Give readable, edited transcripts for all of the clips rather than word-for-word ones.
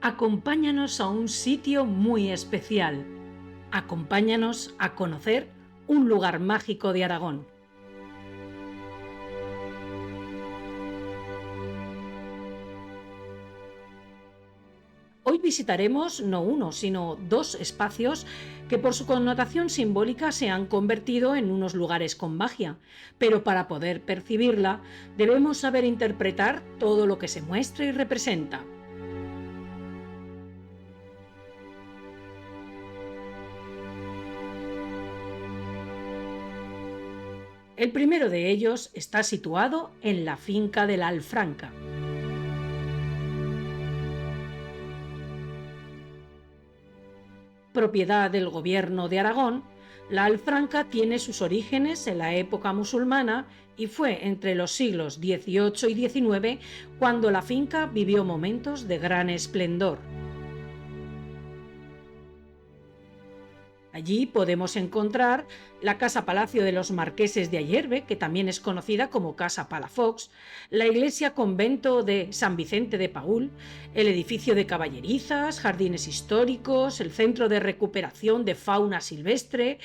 Acompáñanos a un sitio muy especial. Acompáñanos a conocer un lugar mágico de Aragón. Hoy visitaremos no uno, sino dos espacios que por su connotación simbólica se han convertido en unos lugares con magia, pero para poder percibirla debemos saber interpretar todo lo que se muestra y representa. El primero de ellos está situado en la finca de la Alfranca. Propiedad del gobierno de Aragón, la Alfranca tiene sus orígenes en la época musulmana y fue entre los siglos XVIII y XIX cuando la finca vivió momentos de gran esplendor. Allí podemos encontrar la Casa Palacio de los Marqueses de Ayerbe, que también es conocida como Casa Palafox, la iglesia convento de San Vicente de Paúl, el edificio de caballerizas, jardines históricos, el centro de recuperación de fauna silvestre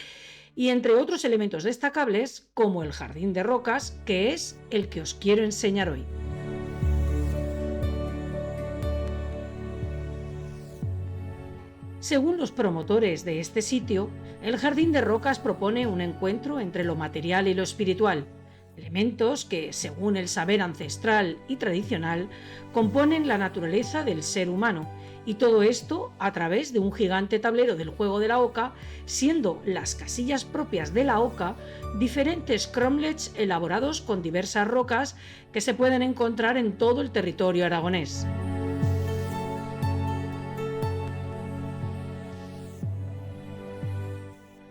y entre otros elementos destacables como el Jardín de Rocas, que es el que os quiero enseñar hoy. Según los promotores de este sitio, el Jardín de Rocas propone un encuentro entre lo material y lo espiritual, elementos que, según el saber ancestral y tradicional, componen la naturaleza del ser humano, y todo esto a través de un gigante tablero del juego de la oca, siendo las casillas propias de la oca diferentes cromlechs elaborados con diversas rocas que se pueden encontrar en todo el territorio aragonés.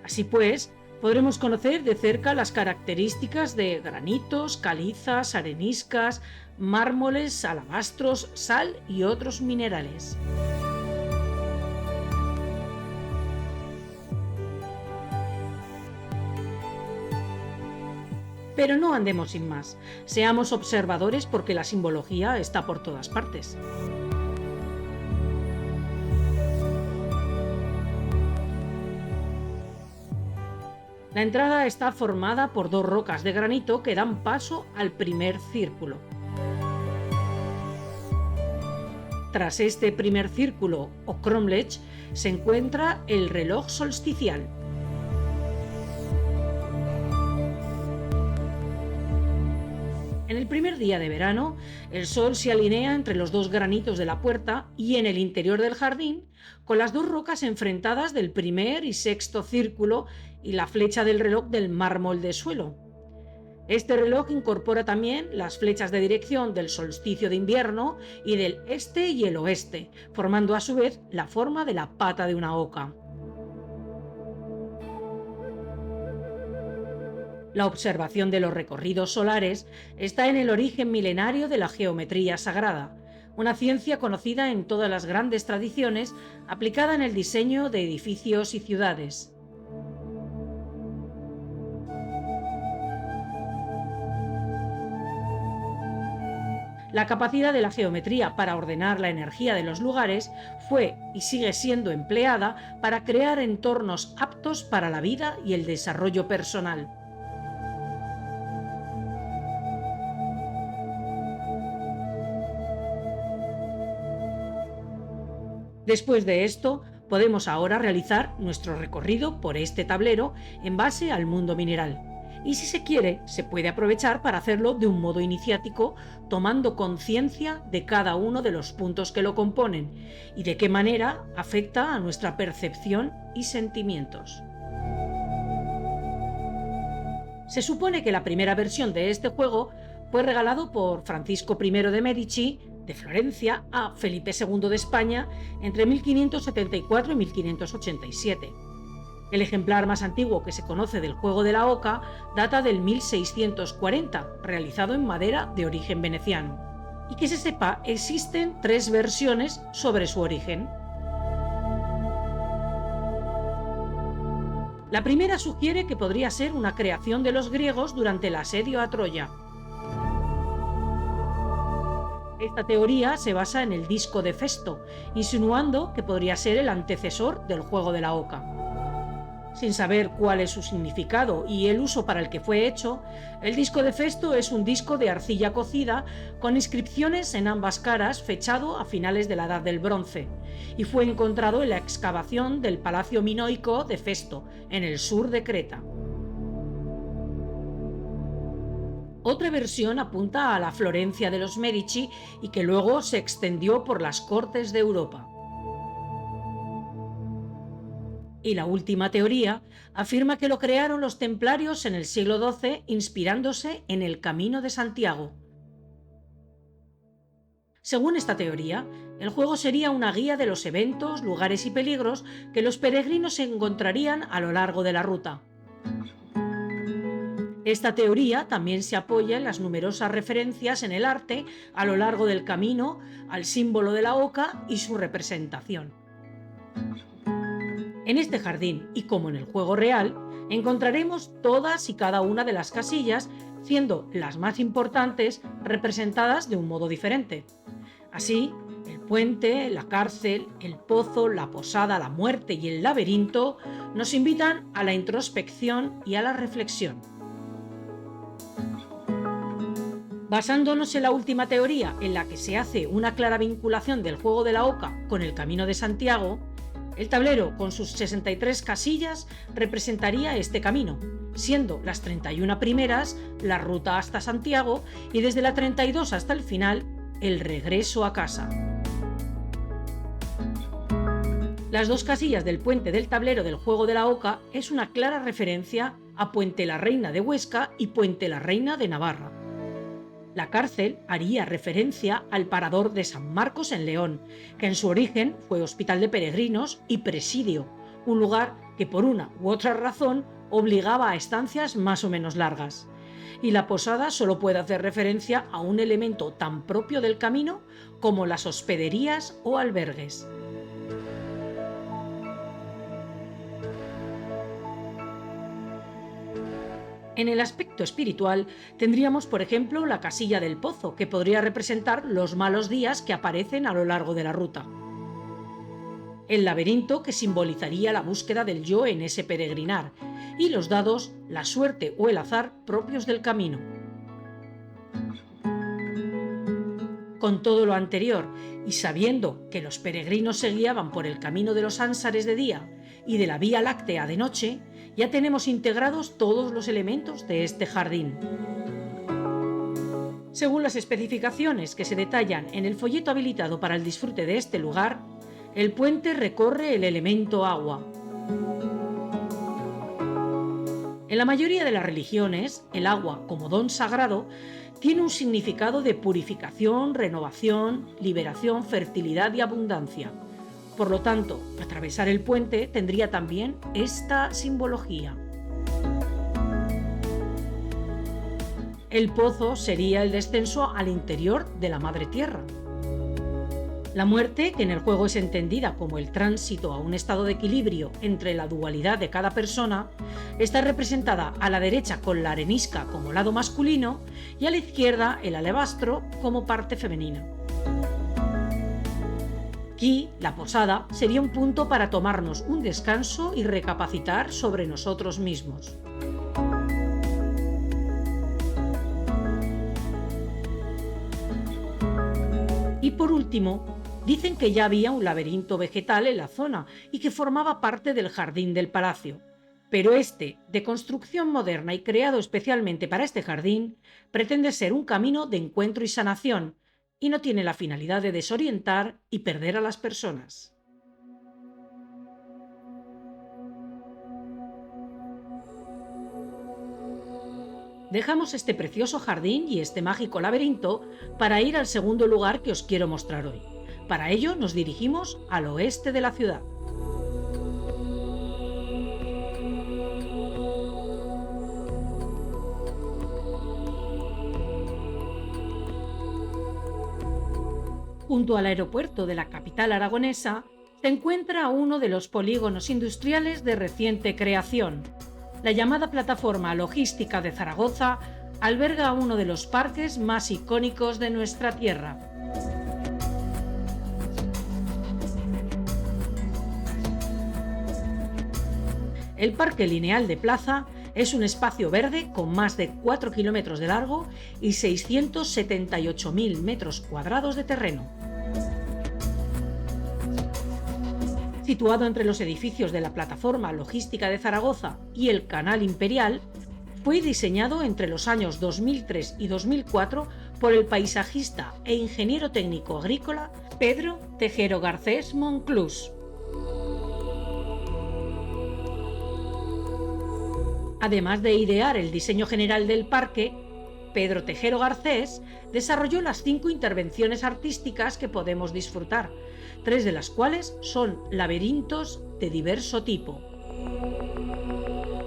Así pues, podremos conocer de cerca las características de granitos, calizas, areniscas, mármoles, alabastros, sal y otros minerales. Pero no andemos sin más, seamos observadores porque la simbología está por todas partes. La entrada está formada por dos rocas de granito que dan paso al primer círculo. Tras este primer círculo, o cromlech, se encuentra el reloj solsticial. En el primer día de verano, el sol se alinea entre los dos granitos de la puerta y en el interior del jardín, con las dos rocas enfrentadas del primer y sexto círculo y la flecha del reloj del mármol de suelo. Este reloj incorpora también las flechas de dirección del solsticio de invierno y del este y el oeste, formando a su vez la forma de la pata de una oca. La observación de los recorridos solares está en el origen milenario de la geometría sagrada, una ciencia conocida en todas las grandes tradiciones, aplicada en el diseño de edificios y ciudades. La capacidad de la geometría para ordenar la energía de los lugares fue y sigue siendo empleada para crear entornos aptos para la vida y el desarrollo personal. Después de esto, podemos ahora realizar nuestro recorrido por este tablero en base al mundo mineral. Y si se quiere, se puede aprovechar para hacerlo de un modo iniciático, tomando conciencia de cada uno de los puntos que lo componen y de qué manera afecta a nuestra percepción y sentimientos. Se supone que la primera versión de este juego fue regalado por Francisco I de Medici de Florencia a Felipe II de España entre 1574 y 1587. El ejemplar más antiguo que se conoce del juego de la oca data del 1640, realizado en madera de origen veneciano. Y que se sepa, existen tres versiones sobre su origen. La primera sugiere que podría ser una creación de los griegos durante el asedio a Troya. Esta teoría se basa en el disco de Festo, insinuando que podría ser el antecesor del juego de la oca. Sin saber cuál es su significado y el uso para el que fue hecho, el disco de Festo es un disco de arcilla cocida con inscripciones en ambas caras fechado a finales de la Edad del Bronce, y fue encontrado en la excavación del Palacio Minoico de Festo, en el sur de Creta. Otra versión apunta a la Florencia de los Medici y que luego se extendió por las cortes de Europa. Y la última teoría afirma que lo crearon los templarios en el siglo XII inspirándose en el Camino de Santiago. Según esta teoría, el juego sería una guía de los eventos, lugares y peligros que los peregrinos encontrarían a lo largo de la ruta. Esta teoría también se apoya en las numerosas referencias en el arte a lo largo del camino al símbolo de la oca y su representación. En este jardín, y como en el juego real, encontraremos todas y cada una de las casillas, siendo las más importantes representadas de un modo diferente. Así, el puente, la cárcel, el pozo, la posada, la muerte y el laberinto nos invitan a la introspección y a la reflexión. Basándonos en la última teoría, en la que se hace una clara vinculación del juego de la oca con el Camino de Santiago, el tablero, con sus 63 casillas, representaría este camino, siendo las 31 primeras la ruta hasta Santiago y desde la 32 hasta el final, el regreso a casa. Las dos casillas del puente del tablero del juego de la oca es una clara referencia a Puente la Reina de Huesca y Puente la Reina de Navarra. La cárcel haría referencia al Parador de San Marcos en León, que en su origen fue hospital de peregrinos y presidio, un lugar que por una u otra razón obligaba a estancias más o menos largas. Y la posada solo puede hacer referencia a un elemento tan propio del camino como las hospederías o albergues. En el aspecto espiritual tendríamos, por ejemplo, la casilla del pozo, que podría representar los malos días que aparecen a lo largo de la ruta. El laberinto, que simbolizaría la búsqueda del yo en ese peregrinar, y los dados, la suerte o el azar propios del camino. Con todo lo anterior, y sabiendo que los peregrinos se guiaban por el camino de los ánsares de día y de la Vía Láctea de noche, ya tenemos integrados todos los elementos de este jardín. Según las especificaciones que se detallan en el folleto habilitado para el disfrute de este lugar, el puente recorre el elemento agua. En la mayoría de las religiones, el agua, como don sagrado, tiene un significado de purificación, renovación, liberación, fertilidad y abundancia. Por lo tanto, atravesar el puente tendría también esta simbología. El pozo sería el descenso al interior de la Madre Tierra. La muerte, que en el juego es entendida como el tránsito a un estado de equilibrio entre la dualidad de cada persona, está representada a la derecha con la arenisca como lado masculino y a la izquierda el alabastro como parte femenina. Aquí, la posada sería un punto para tomarnos un descanso y recapacitar sobre nosotros mismos. Y por último, dicen que ya había un laberinto vegetal en la zona y que formaba parte del jardín del palacio. Pero este, de construcción moderna y creado especialmente para este jardín, pretende ser un camino de encuentro y sanación, y no tiene la finalidad de desorientar y perder a las personas. Dejamos este precioso jardín y este mágico laberinto para ir al segundo lugar que os quiero mostrar hoy. Para ello nos dirigimos al oeste de la ciudad. Junto al aeropuerto de la capital aragonesa se encuentra uno de los polígonos industriales de reciente creación. La llamada Plataforma Logística de Zaragoza alberga uno de los parques más icónicos de nuestra tierra. El Parque Lineal de Plaza es un espacio verde con más de 4 kilómetros de largo y 678.000 metros cuadrados de terreno. Situado entre los edificios de la Plataforma Logística de Zaragoza y el Canal Imperial, fue diseñado entre los años 2003 y 2004 por el paisajista e ingeniero técnico agrícola Pedro Tejero Garcés Monclús. Además de idear el diseño general del parque, Pedro Tejero Garcés desarrolló las 5 intervenciones artísticas que podemos disfrutar, 3 de las cuales son laberintos de diverso tipo.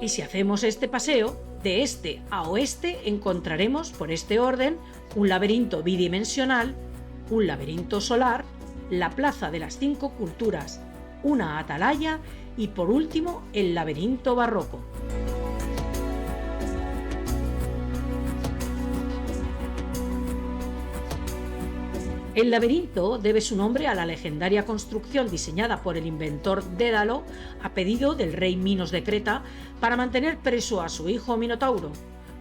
Y si hacemos este paseo, de este a oeste encontraremos por este orden un laberinto bidimensional, un laberinto solar, la Plaza de las 5 Culturas, una atalaya y por último el laberinto barroco. El laberinto debe su nombre a la legendaria construcción diseñada por el inventor Dédalo a pedido del rey Minos de Creta para mantener preso a su hijo Minotauro,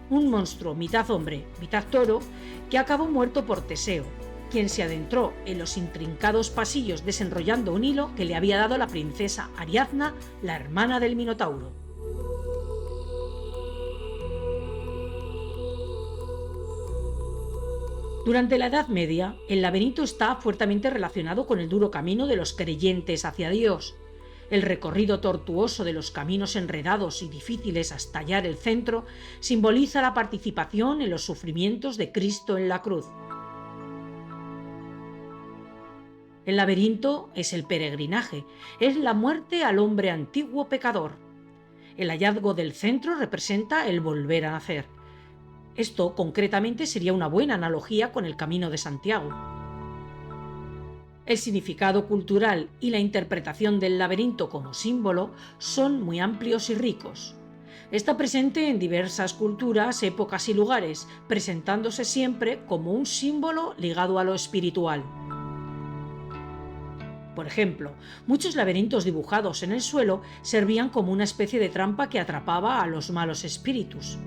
un monstruo mitad hombre, mitad toro, que acabó muerto por Teseo, quien se adentró en los intrincados pasillos desenrollando un hilo que le había dado la princesa Ariadna, la hermana del Minotauro. Durante la Edad Media, el laberinto está fuertemente relacionado con el duro camino de los creyentes hacia Dios. El recorrido tortuoso de los caminos enredados y difíciles hasta hallar el centro simboliza la participación en los sufrimientos de Cristo en la cruz. El laberinto es el peregrinaje, es la muerte al hombre antiguo pecador. El hallazgo del centro representa el volver a nacer. Esto, concretamente, sería una buena analogía con el Camino de Santiago. El significado cultural y la interpretación del laberinto como símbolo son muy amplios y ricos. Está presente en diversas culturas, épocas y lugares, presentándose siempre como un símbolo ligado a lo espiritual. Por ejemplo, muchos laberintos dibujados en el suelo servían como una especie de trampa que atrapaba a los malos espíritus.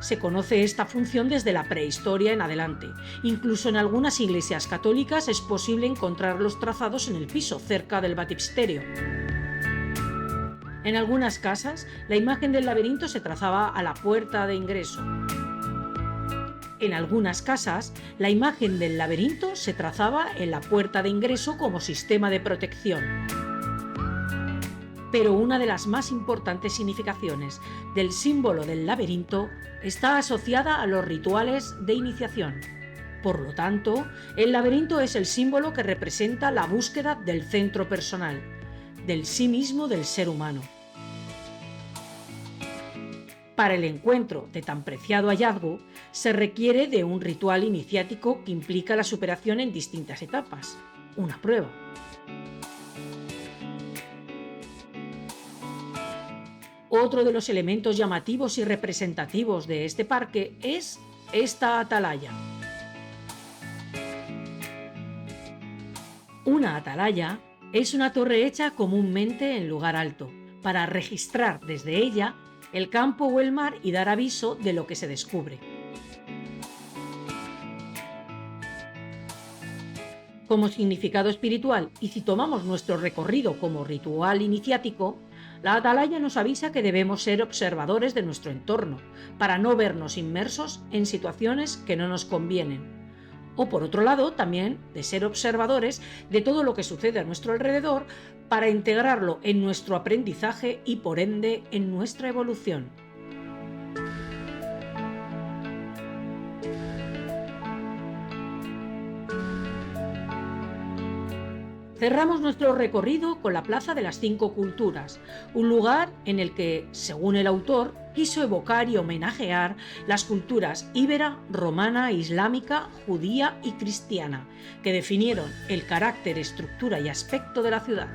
Se conoce esta función desde la prehistoria en adelante. Incluso en algunas iglesias católicas es posible encontrarlos trazados en el piso, cerca del baptisterio. En algunas casas, la imagen del laberinto se trazaba a la puerta de ingreso. En algunas casas, la imagen del laberinto se trazaba en la puerta de ingreso como sistema de protección. Pero una de las más importantes significaciones del símbolo del laberinto está asociada a los rituales de iniciación. Por lo tanto, el laberinto es el símbolo que representa la búsqueda del centro personal, del sí mismo del ser humano. Para el encuentro de tan preciado hallazgo, se requiere de un ritual iniciático que implica la superación en distintas etapas, una prueba. Otro de los elementos llamativos y representativos de este parque es esta atalaya. Una atalaya es una torre hecha comúnmente en lugar alto, para registrar desde ella el campo o el mar y dar aviso de lo que se descubre. Como significado espiritual, y si tomamos nuestro recorrido como ritual iniciático, la atalaya nos avisa que debemos ser observadores de nuestro entorno, para no vernos inmersos en situaciones que no nos convienen. O por otro lado, también de ser observadores de todo lo que sucede a nuestro alrededor para integrarlo en nuestro aprendizaje y por ende en nuestra evolución. Cerramos nuestro recorrido con la Plaza de las 5 Culturas, un lugar en el que, según el autor, quiso evocar y homenajear las culturas íbera, romana, islámica, judía y cristiana, que definieron el carácter, estructura y aspecto de la ciudad.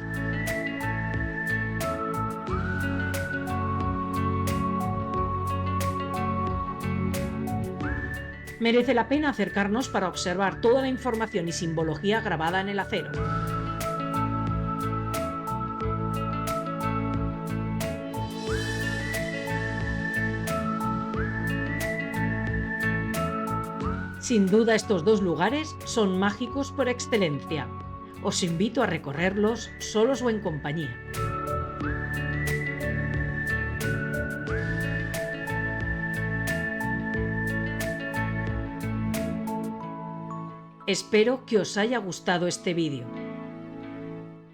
Merece la pena acercarnos para observar toda la información y simbología grabada en el acero. Sin duda estos dos lugares son mágicos por excelencia. Os invito a recorrerlos solos o en compañía. Espero que os haya gustado este vídeo.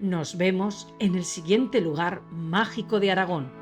Nos vemos en el siguiente lugar mágico de Aragón.